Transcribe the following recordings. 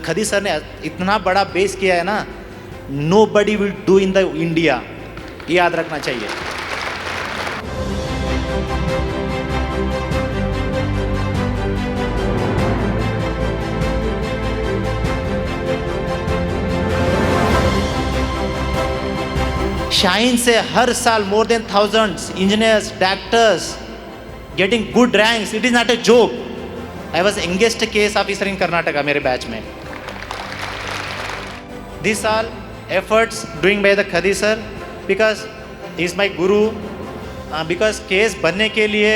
खदी sir ने इतना बड़ा बेस किया है ना, nobody will do in the India, ये याद रखना चाहिए। शाहीन से हर साल more than thousands engineers, doctors getting good ranks, it is not a joke. I was youngest KAS officer in Karnataka मेरे बैच में। This all efforts doing by the Khadi sir, because he is my guru, because case बनने के लिए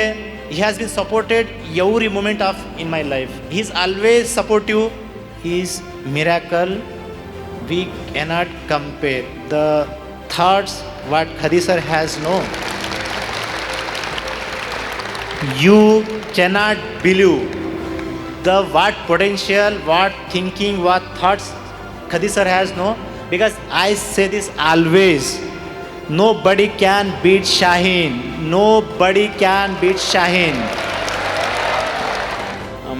he has been supported every moment of in my life. He is always supportive. His miracle we cannot compare. The thoughts what Khadi sir has no, you cannot believe the what potential, what thinking, what thoughts Khadi sir has no. Because I say this always, nobody can beat Shaheen. Nobody can beat Shaheen.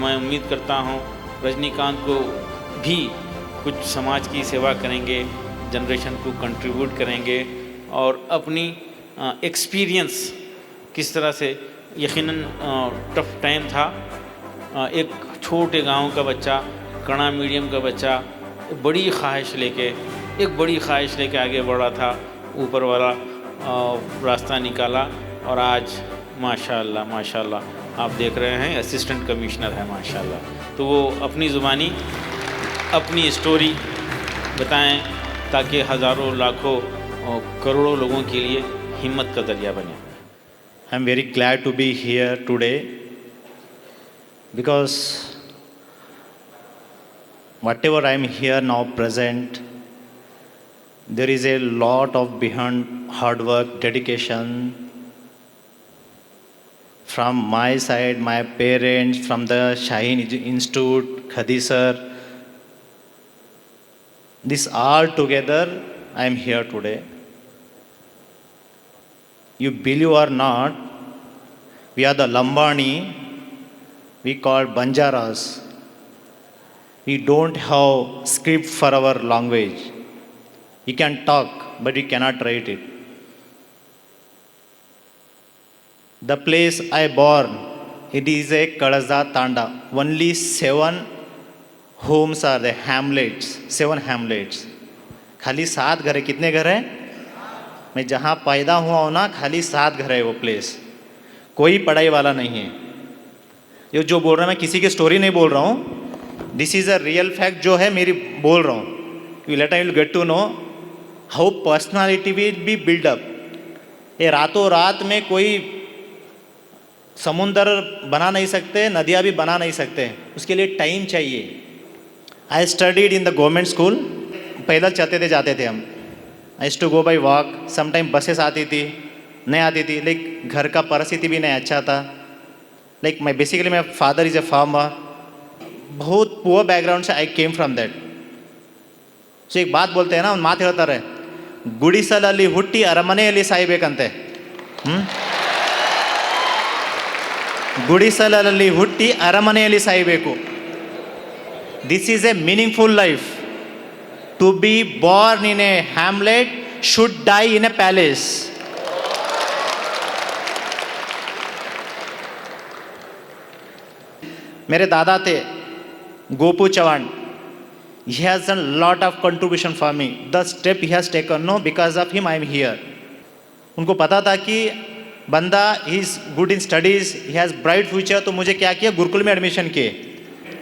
मैं उम्मीद करता हूँ रजनीकांत को भी कुछ समाज की सेवा करेंगे, जनरेशन को कंट्रीब्यूट करेंगे और अपनी एक्सपीरियंस किस तरह से, यकीनन टफ टाइम था, एक छोटे गांव का बच्चा, कणा मीडियम का बच्चा, बड़ी ख्वाहिश लेके आगे बढ़ा था, ऊपर वाला रास्ता निकाला और आज माशाल्लाह आप देख रहे हैं असिस्टेंट कमिश्नर है माशाल्लाह। तो वो अपनी ज़ुबानी अपनी स्टोरी बताएं ताकि हज़ारों लाखों करोड़ों लोगों के लिए हिम्मत का ज़रिया बने। I am very glad to be here today because whatever I am here now present, there is a lot of behind hard work, dedication from my side, my parents, from the Shaheen Institute, Khadi sir. This all together, I am here today. You believe or not, we are the Lambani, we call Banjaras. We don't have script for our language. We can talk, but we cannot write it. The place I born, it is a Kadaza Tanda. Only 7 homes are the hamlets. 7 hamlets. खाली 7 घर है। कितने घर हैं? मैं जहाँ पैदा हुआ हूँ ना, खाली 7 घर है वो प्लेस। कोई पढ़ाई वाला नहीं है। ये जो बोल रहा है, मैं किसी की स्टोरी नहीं बोल रहा हूँ। This is a real fact जो है मेरी बोल रहा हूँ। You let I will get to know how personality will be build up. ये रातों रात में कोई समुंदर बना नहीं सकते, नदियाँ भी बना नहीं सकते, उसके लिए टाइम चाहिए। I studied in the government school. पैदल चलते थे, जाते थे हम। I used to go by walk. Sometime buses आती थी, नहीं आती थी, लाइक घर का परिस्थिति भी नहीं अच्छा था। Like my father is a farmer. बहुत पुअर बैकग्राउंड से आई केम फ्रॉम दैट। सो एक बात बोलते हैं ना, मात ಹೇಳ್ತಾರೆ, ಗುಡಿಸಲಲ್ಲಿ ಹುಟ್ಟಿ ಅರಮನೆಯಲ್ಲಿ ಸಾಯಬೇಕಂತೆ। ಗುಡಿಸಲಲ್ಲಿ ಹುಟ್ಟಿ ಅರಮನೆಯಲ್ಲಿ ಸಾಯಬೇಕು। This is a meaningful life. To be born in a hamlet should die in a palace. मेरे दादा थे Gopu Chavan. He has done a lot of contribution for me. The step he has taken, no, because of him I am here. उनको पता था कि बंदा he is good in studies, he has bright future, तो मुझे क्या किया, गुरुकुल में एडमिशन किए।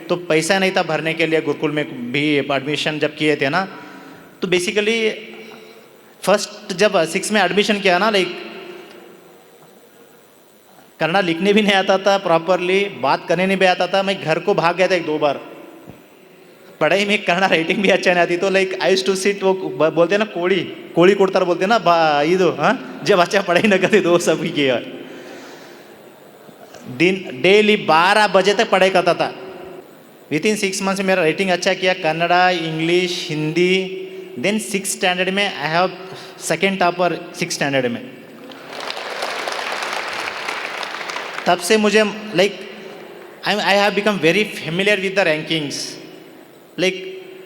तो पैसा नहीं था भरने के लिए, गुरुकुल में भी एडमिशन जब किए थे ना, तो बेसिकली फर्स्ट जब 6 में एडमिशन किया ना, लाइक कन्नड़ा लिखने भी नहीं आता था प्रॉपरली, बात करने नहीं भी आता था। मैं घर को भाग गया था 1-2 बार। पढ़ाई में कन्नड़ा राइटिंग भी अच्छा नहीं आती, तो like I used to sit, वो बोलते हैं ना कोड़ी कोड़तार बोलते हैं ना, ಇದು जब अच्छा पढ़ाई न करते तो सब किया। दिन डेली 12 बजे तक पढ़ाई करता था। विद इन 6 मंथ्स में मेरा राइटिंग अच्छा किया, Kannada, English, Hindi. Then 6th standard में I have second topper 6th standard में। तब से मुझे like I have become very familiar with the rankings. Like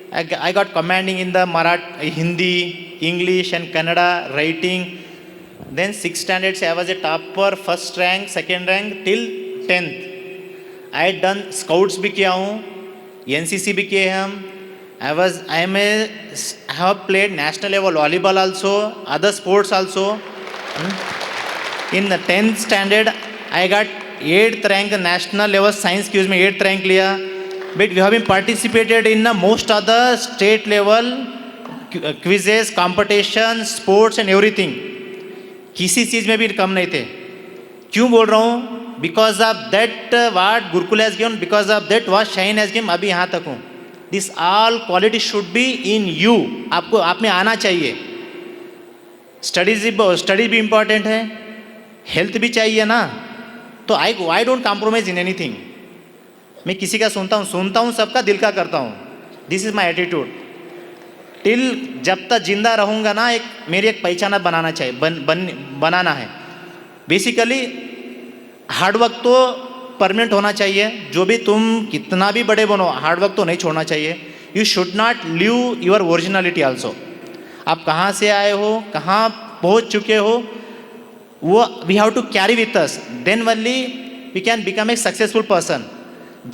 I got commanding in the Hindi, English and Kannada writing. Then 6th standard I was a topper, first rank, second rank till 10th. I had done scouts भी किया हूँ, NCC भी किए हम. I have played national level volleyball also, other sports also. In the 10th standard, I got 8th rank national level science, 8th rank लिया. But we have been participated in most other state level quizzes, competitions, sports and everything. किसी चीज़ में भी कम नहीं थे. क्यों बोल रहा हूँ? Because of that what Gurukul has given, because of that what Shine has given, अभी यहाँ तक हूँ. This all quality should be in you. आपको आप में आना चाहिए. स्टडीज भी इम्पोर्टेंट है, हेल्थ भी चाहिए ना. तो I don't compromise in anything. मैं किसी का सुनता हूँ, सबका दिल का करता हूँ. This is my attitude. Till जब तक जिंदा रहूँगा ना, मेरी एक पहचान बनाना चाहिए, बनाना है. बेसिकली हार्डवर्क तो परमानेंट होना चाहिए. जो भी तुम कितना भी बड़े बनो, हार्डवर्क तो नहीं छोड़ना चाहिए. You should not leave your originality also. आप कहाँ से आए हो, कहाँ पहुँच चुके हो, वो we have to carry with us. Then only we can become a successful person.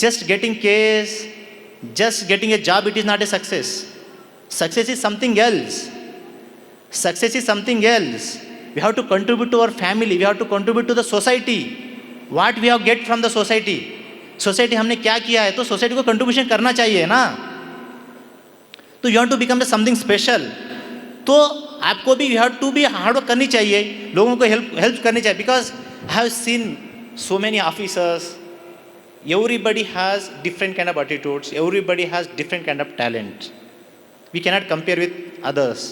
Just getting case, just getting a job, it is not a success. Success is something else. Success is something else. We have to contribute to our family. We have to contribute to the society. What we have get from the society. Society हमने क्या किया है, तो society को contribution करना चाहिए ना. तो you have to become something special. तो आपको भी you have to be hard work करनी चाहिए, लोगों को help करनी चाहिए. Because I have seen so many officers. Everybody has different kind of attitudes. Everybody has different kind of talent. We cannot compare with others.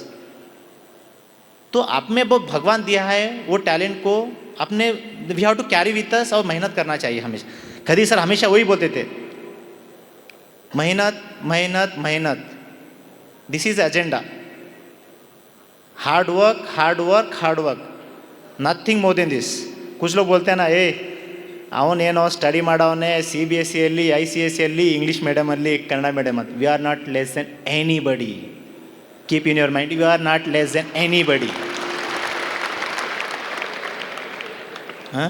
तो आप में वो भगवान दिया है, वो टैलेंट को अपने we have to carry with us, और मेहनत करना चाहिए हमेशा. खदी सर हमेशा वही बोलते थे, मेहनत मेहनत मेहनत. This is agenda. Hard work hard work hard work, nothing more than this. कुछ लोग बोलते हैं ना, ಅವನೇನೋ ಸ್ಟಡಿ ಮಾಡೋವನೇ CBSE ಅಲ್ಲಿ, ICSE ಅಲ್ಲಿ, ಇಂಗ್ಲೀಷ್ ಮೀಡಿಯಮಲ್ಲಿ, ಕನ್ನಡ ಮೀಡಿಯಮ್ ಅಂತ. We are not less than anybody. Keep in your mind, we are not less than anybody. हाँ,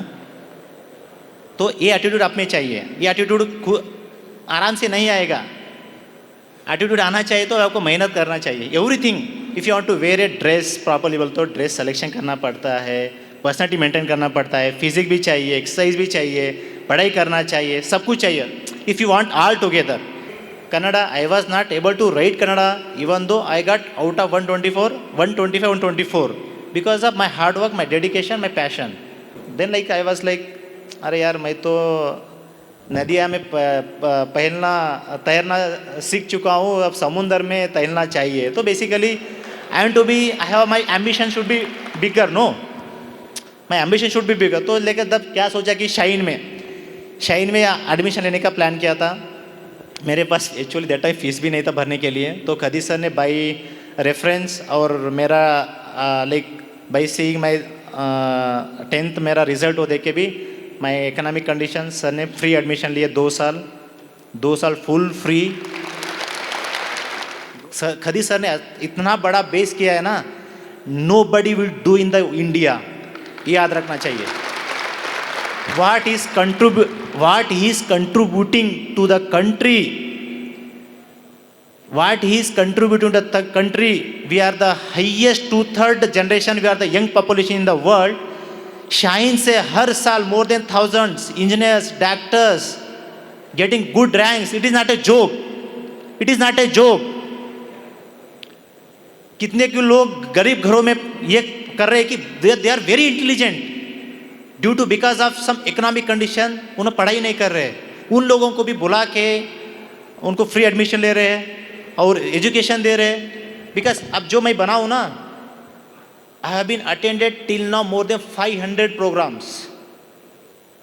तो ये एटीट्यूड आप में चाहिए. ये एटीट्यूड आराम से नहीं आएगा. एटीट्यूड आना चाहिए तो आपको मेहनत करना चाहिए. Everything, if you want to wear a dress properly बोल तो ड्रेस सिलेक्शन करना पड़ता है, पर्सनैलिटी मेंटेन करना पड़ता है, फिजिक भी चाहिए, एक्सरसाइज भी चाहिए, पढ़ाई करना चाहिए, सब कुछ चाहिए. If you want all together. Kannada, I was not able to write Kannada even though I got out of 124, 125, 124 because of my hard work, my dedication, my passion. Then like I was like, अरे यार मैं तो नदिया में तैरना सीख चुका हूँ, अब समुंदर में तैरना चाहिए. तो basically I am to be, I have my ambition should be bigger. No, my ambition should be bigger. तो लेकर तब क्या सोचा कि शाइन में एडमिशन लेने का प्लान किया था. मेरे पास एक्चुअली दैट टाइम फीस भी नहीं था भरने के लिए. तो खदी सर ने बाई रेफरेंस और मेरा like by seeing my 10th मेरा रिजल्ट हो देख के भी माई इकोनॉमिक कंडीशन, सर ने फ्री एडमिशन लिए 2 साल फुल फ्री. खदी सर ने इतना बड़ा बेस किया है ना, nobody will do in the India. ये याद रखना चाहिए. what he is contributing to the country, what he is contributing to the country. We are the highest 2/3 generation, we are the young population in the world. Shine से हर साल more than thousands engineers, doctors getting good ranks. It is not a joke. It is not a joke. कितने के लोग गरीब घरों में ये कर रहे हैं कि they are very intelligent, due to because of some economic condition उन्हें पढ़ाई नहीं कर रहे. उन लोगों को भी बुला के उनको फ्री एडमिशन ले रहे हैं और एजुकेशन दे रहे हैं. बिकॉज अब जो मैं बनाऊँ ना, I have been attended till now more than 500 programmes.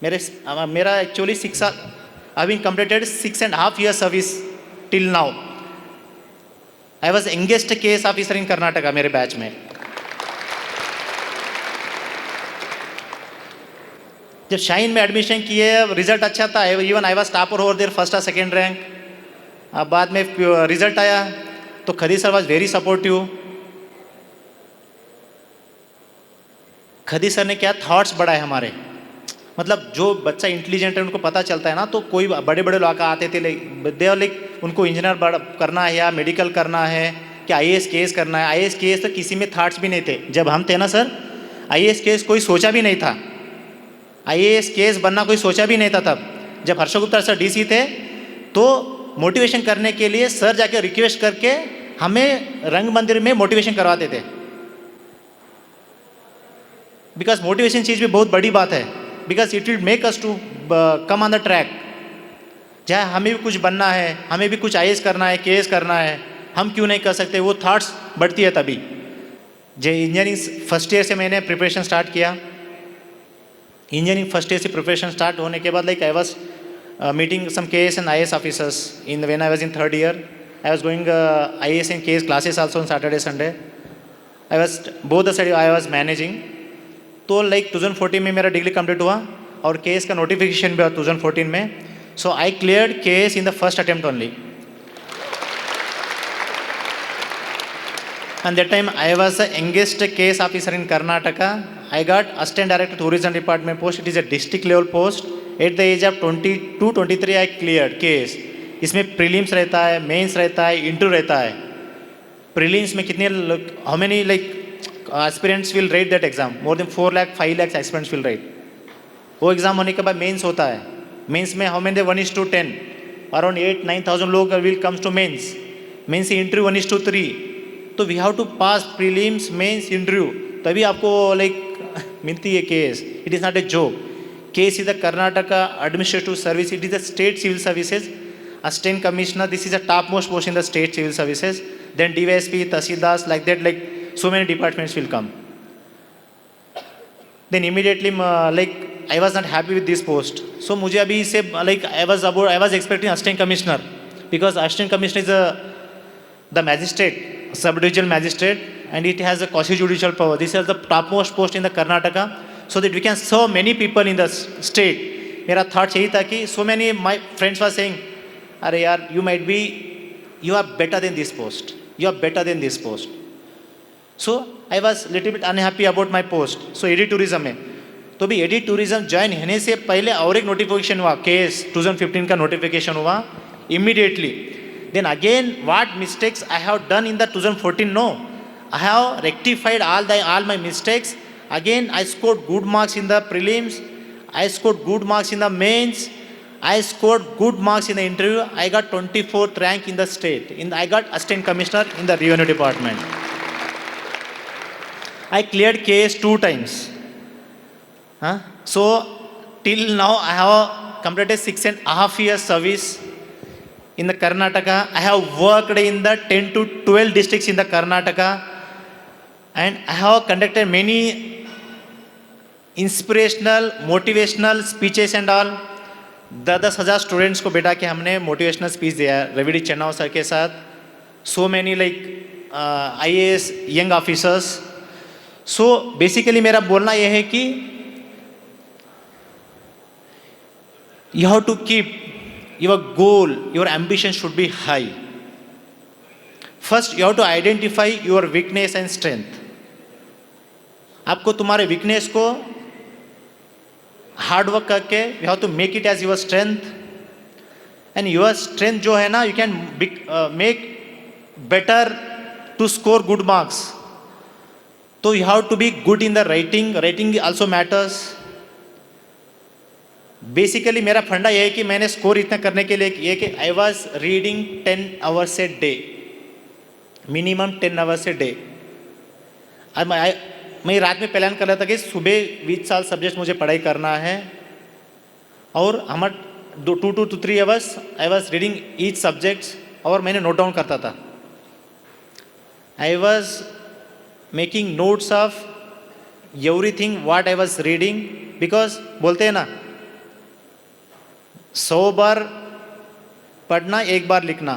मेरा एक्चुअली 6 साल, I have been completed 6.5 years service till now. I was youngest KAS officer in Karnataka मेरे बैच में. जब शाइन में एडमिशन किए, रिजल्ट अच्छा था, even I was topper over there, first और सेकेंड रैंक. अब बाद में रिजल्ट आया तो Khadi sir was very supportive. Khadi sir ने क्या थॉट्स बढ़ाए हमारे. मतलब जो बच्चा इंटेलिजेंट है उनको पता चलता है ना, तो कोई बड़े बड़े लोग आते थे लाइक उनको इंजीनियर करना है या मेडिकल करना है कि आईएएस केएस करना है. आईएएस केएस तो किसी में थॉट्स भी नहीं थे जब हम थे ना सर. आईएएस केएस कोई सोचा भी नहीं था. आईएएस केएस बनना कोई सोचा भी नहीं था तब. जब हर्षगुप्ता सर डीसी थे तो मोटिवेशन करने के लिए सर जाके रिक्वेस्ट करके हमें रंग मंदिर में मोटिवेशन करवाते थे. बिकॉज मोटिवेशन चीज़ भी बहुत बड़ी बात है. Because it will make us to come on the track. चाहे हमें भी कुछ बनना है, हमें भी कुछ आईएएस करना है, केएस करना है, हम क्यों नहीं कर सकते. वो थॉट्स बढ़ती है तभी. जो इंजीनियरिंग फर्स्ट ईयर से मैंने प्रिपरेशन स्टार्ट किया. इंजीनियरिंग फर्स्ट ईयर से प्रिपरेशन स्टार्ट होने के बाद like I was meeting some KAS and IAS officers in when I was in third year. I was going IAS and KAS classes also on Saturday Sunday. I was both the study I was managing. तो like 2014 में मेरा degree complete हुआ और KS का notification भी हुआ 2014 में. So I cleared KS in the first attempt only. And that time I was the youngest case officer in Karnataka. I got assistant director tourism department post. It is a district level post. At the age of 22-23 I cleared case. इसमें prelims रहता है, mains रहता है, interview रहता है. Prelims में कितने how many like aspirants will write that exam? More than 4 lakh 5 lakhs aspirants will write. वो एग्ज़ाम होने के बाद मेंस होता है. मेंस में how many 1:10 around 8-9,000 लोग will comes to mains. Mains से इंटरव्यू 1:3. तो we have to pass prelims mains interview तभी आपको लाइक मिलती है KAS. It is not a job. KAS is the Karnataka administrative service. It is the state civil services. Assistant commissioner, this is the top most post in the state civil services. Then DYSP, tahsildar, like that, like so many departments will come. Then immediately like I was not happy with this post. So मुझे अभी इससे like I was expecting assistant commissioner. Because assistant commissioner is the magistrate, sub-divisional magistrate, and it has a quasi-judicial power. This is the topmost post in the Karnataka, so that we can serve many people in the state. मेरा thought यही था कि so many my friends were saying, अरे यार you are better than this post. You are better than this post. So I was little bit unhappy about my post. So A D tourism में तो भी AD tourism join होने से पहले और एक नोटिफिकेशन हुआ. केस 2015 का नोटिफिकेशन हुआ immediately. Then again, what mistakes I have done in the 2014? No, I have rectified all my mistakes. Again, I scored good marks in the prelims. I scored good marks in the mains. I scored good marks in the interview. I got 24th rank in the state. I got assistant commissioner in the revenue department. I cleared case 2 times. So till now, I have completed 6.5 years service in the Karnataka. I have worked in the 10 to 12 districts in the Karnataka, and I have conducted many inspirational, motivational speeches and all. 10,000 students को बैठा के हमने motivational speech दिया रविडी चेन्नाव sir के साथ. So many like IAS young officers. So basically मेरा बोलना यह है कि you have to keep your goal, your ambition should be high. First, you have to identify your weakness and strength. आपको तुम्हारे weakness को hard work करके you have to make it as your strength. And your strength जो है ना, you can make better to score good marks. तो you have to be good in the writing. Writing also matters. Basically मेरा फंडा यह है कि मैंने स्कोर इतना करने के लिए ये कि I was reading 10 hours a day, minimum 10 hours a day. अब मैं रात में प्लान कर रहा था कि सुबह 20 साल सब्जेक्ट मुझे पढ़ाई करना है और हमारे 2 to 3 hours I was reading each subjects और मैंने नोट डाउन करता था. I was making notes of everything what I was reading. Because बोलते हैं ना 100 बार पढ़ना 1 बार लिखना.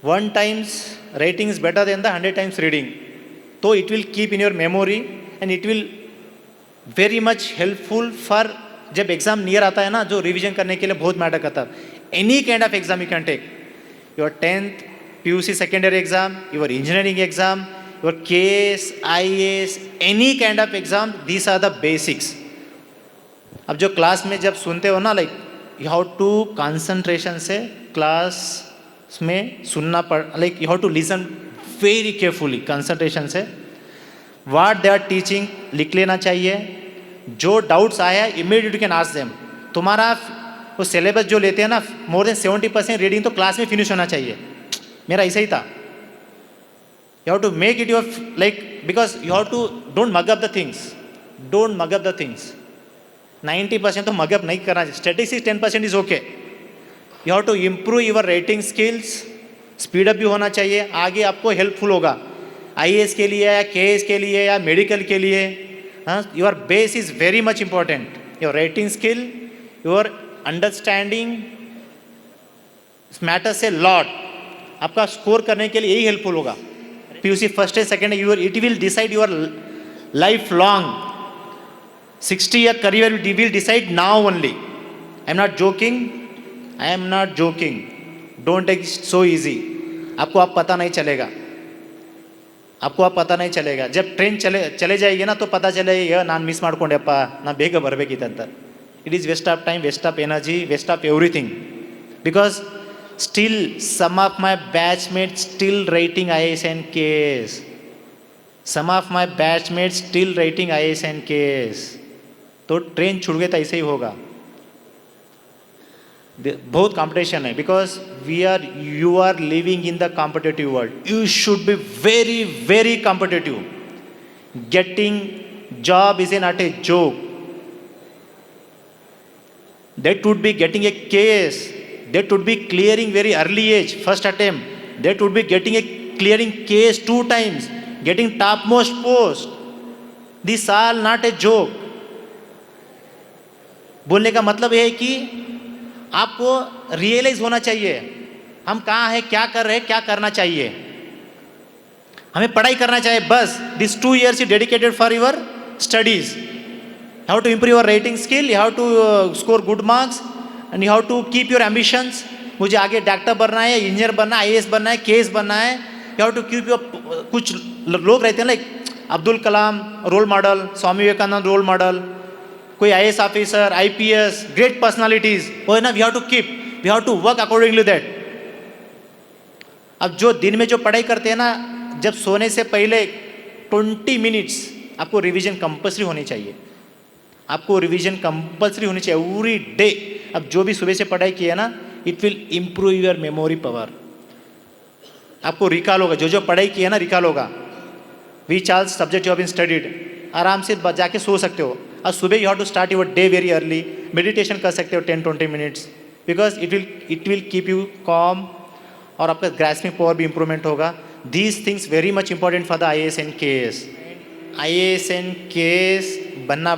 1 times writing is better than the 100 times reading. तो it will keep in your memory and it will very much helpful for जब exam near आता है ना, जो रिवीजन करने के लिए बहुत मैटर करता है. Any kind of exam you can take. Your 10th, PUC secondary exam, your engineering exam, your KS, IAS, any kind of exam, these are the basics. अब जो क्लास में जब सुनते हो ना, like you have to concentration से class में सुनना पड़, like you have to listen very carefully concentration से. व्हाट दे आर टीचिंग लिख लेना चाहिए. जो डाउट्स आया immediate you can ask them. तुम्हारा वो सिलेबस जो लेते हैं ना, मोर देन 70% रीडिंग तो क्लास में फिनिश होना चाहिए. मेरा ऐसा ही था. You have to make it your like, because you have to don't mug up the things. Don't mug up the things. 90% तो मग अप नहीं करना चाहिए. Statistics 10% is okay. You have to improve your writing skills. Speed up भी होना चाहिए. आगे आपको helpful होगा IAS के लिए या KS के लिए या मेडिकल के लिए. Your base is very much important. Your writing skill, your understanding matters lot. आपका स्कोर करने के लिए यही हेल्पफुल होगा. PUC first and second, your it will decide your life long. 60-year career will decide now only. I am not joking. I am not joking. Don't take it so easy. आपको आप पता नहीं चलेगा. आपको आप पता नहीं चलेगा. जब ट्रेन चले जाएगी ना तो पता चलेगा. ನಾನು ಮಿಸ್ ಮಾಡ್ಕೊಂಡೆಪ್ಪ, ನಾನು ಬೇಗ ಬರಬೇಕಿತ್ತಂತ. It is waste of time, waste of energy, waste of everything. Because still some of my batchmates still writing IAS and KS. Some of my batchmates still writing IAS and KS. तो train छूट गए तो ऐसे ही होगा. बहुत competition है. Because you are living in the competitive world. You should be very very competitive. Getting job is not a joke. That would be getting a case. That would be clearing very early age, first attempt. That would be getting a clearing case 2 times, getting topmost post. These are not a joke. बोलने का मतलब यह है कि आपको realise होना चाहिए हम कहाँ हैं, क्या कर रहे हैं, क्या करना चाहिए. हमें पढ़ाई करना चाहिए बस. These 2 years you dedicated for your studies. You have to improve your writing skill, you have to score good marks, and you have to keep your ambitions. मुझे आगे डॉक्टर बनना है, इंजीनियर बनना है, IAS बनना है, KS बनना है. You have to keep your, कुछ लोग रहते हैं like Abdul Kalam role model, Swami Vivekananda role model, कोई IAS officer, IPS, great personalities वो है ना. We have to keep, we have to work accordingly that. अब जो दिन में जो पढ़ाई करते हैं ना, जब सोने से पहले 20 मिनट्स आपको रिवीजन कंपल्सरी होनी चाहिए. आपको रिवीजन कंपल्सरी होनी चाहिए एवरी डे. अब जो भी सुबह से पढ़ाई की है ना, it will improve your memory power. आपको रिकॉल होगा. जो जो पढ़ाई की है ना रिकॉल होगा. Which all subject you have been studied. आराम से जाके सो सकते हो. और सुबह you have to start your day very early. Meditation कर सकते हो 10-20 minutes. Because it will keep you calm. और आपका ग्रास्पिंग पावर भी इंप्रूवमेंट होगा. These things very much important for the IAS and KS. IAS and KS बनना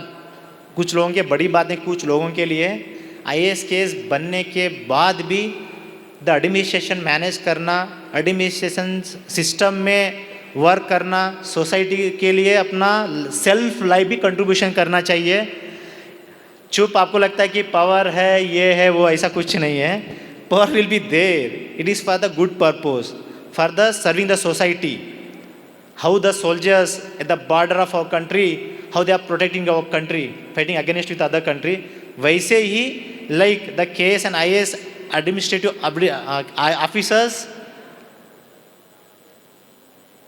कुछ लोगों के बड़ी बात है, कुछ लोगों के लिए IAS KS बनने के बाद भी द एडमिनिस्ट्रेशन मैनेज करना, एडमिनिस्ट्रेशन सिस्टम में वर्क करना, सोसाइटी के लिए अपना सेल्फ लाइफ भी कंट्रीब्यूशन करना चाहिए. चुप आपको लगता है कि पावर है, ये है, वो, ऐसा कुछ नहीं है. Power will be there. It is for the good purpose, for the serving the society. How the soldiers at the border of our country, how they are protecting our country, fighting against with other country. वैसे ही like the KS and IAS administrative officers,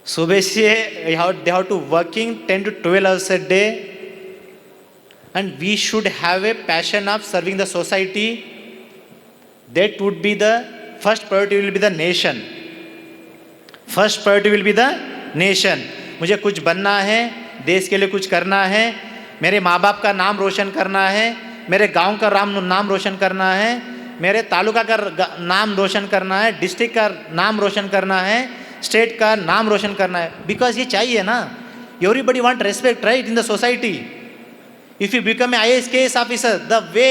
सुबह से they have to working 10 to 12 hours a day, and we should have a passion of serving the society. That would be the first priority. Will be the nation. First priority will be the nation. मुझे कुछ बनना है, देश के लिए कुछ करना है, मेरे माँ बाप का नाम रोशन करना है, मेरे गांव का नाम रोशन करना है, मेरे तालुका का नाम रोशन करना है, डिस्ट्रिक्ट का नाम रोशन करना है, स्टेट का नाम रोशन करना है. बिकॉज ये चाहिए ना. Everybody want respect right in the society. If you become a IAS KS officer, the way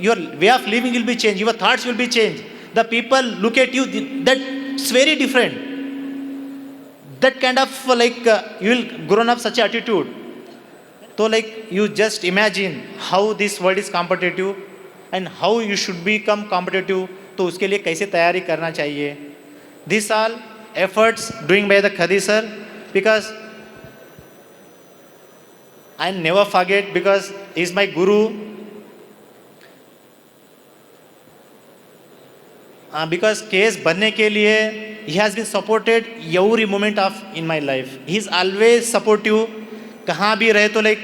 your way of living will be change, your thoughts will be change, the people look at you, that's very different. That kind of like you will grown up such attitude. So like you just imagine how this world is competitive and how you should become competitive तो उसके लिए कैसे तैयारी करना चाहिए. These all efforts doing by the Khadi sir, because I never forget, because he is my guru. Because KS बनने के लिए he has been supported every moment of in my life. He is always supportive. कहाँ भी रहे तो like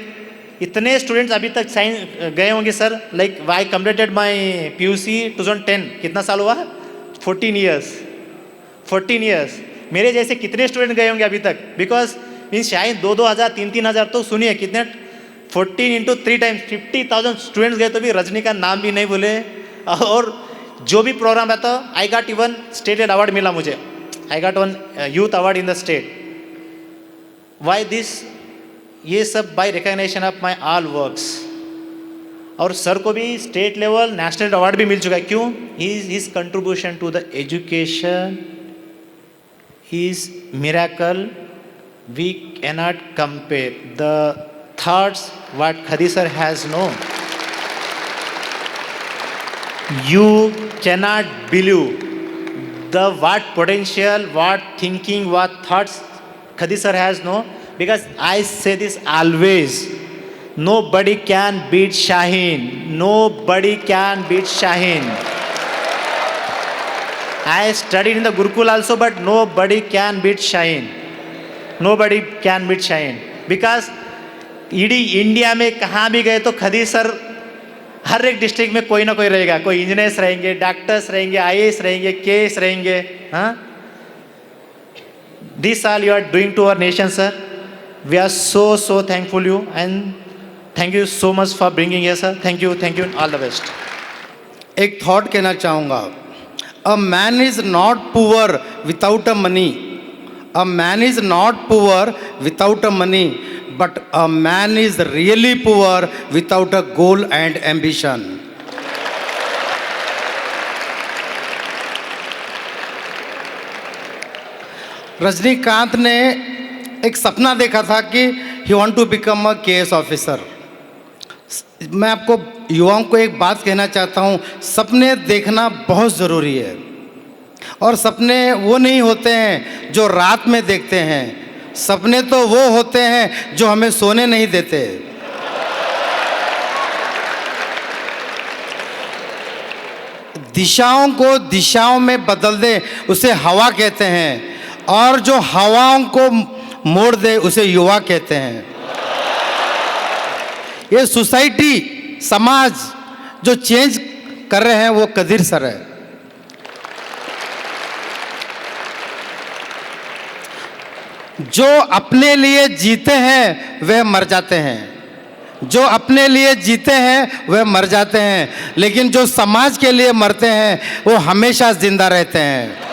इतने students अभी तक साइन गए होंगे sir. Like I completed my PUC 2010. कितना साल हुआ? 14 ईयर्स. मेरे जैसे कितने स्टूडेंट गए होंगे अभी तक. बिकॉज मीन्स शायद 2,000 3,000 तो सुनिए कितने 14 into 3 times 50,000 स्टूडेंट्स गए तो भी रजनी का नाम भी नहीं भूले. और जो भी प्रोग्राम रहता I got even state award मिला मुझे. I got one youth award in the state. Why this? ये सब by recognition of my all works. और सर को भी स्टेट लेवल नेशनल अवार्ड भी मिल चुका है. क्यों? His contribution to the education is miracle. We cannot compare the thoughts what Khadi sir has known. You cannot believe the what potential, what thinking, what thoughts Khadi sir has known. Because I say this always, nobody can beat Shaheen. Nobody can beat Shaheen. I studied in the Gurukul also, but nobody can beat Shaheen. Nobody can beat Shaheen. Because ED India में कहाँ भी गए तो Khadi sir हर एक district में कोई ना कोई रहेगा. कोई इंजीनियर्स रहेंगे, डॉक्टर्स रहेंगे, IAS रहेंगे, KS रहेंगे. हाँ, this all you are doing to our nation sir. We are so thankful you and thank you so much for bringing here sir. Thank you all the best. एक thought कहना चाहूँगा. A man is not poor without a money. A man is not poor without a money, but a man is really poor without a goal and ambition. Rajinikanth ने एक सपना देखा था कि he want to become a KS officer. मैं आपको युवाओं को एक बात कहना चाहता हूँ, सपने देखना बहुत ज़रूरी है. और सपने वो नहीं होते हैं जो रात में देखते हैं. सपने तो वो होते हैं जो हमें सोने नहीं देते. दिशाओं को दिशाओं में बदल दे उसे हवा कहते हैं, और जो हवाओं को मोड़ दे उसे युवा कहते हैं. ये सोसाइटी, समाज जो चेंज कर रहे हैं वो कदीर सर है. जो अपने लिए जीते हैं वह मर जाते हैं. जो अपने लिए जीते हैं वह मर जाते हैं, लेकिन जो समाज के लिए मरते हैं वो हमेशा जिंदा रहते हैं.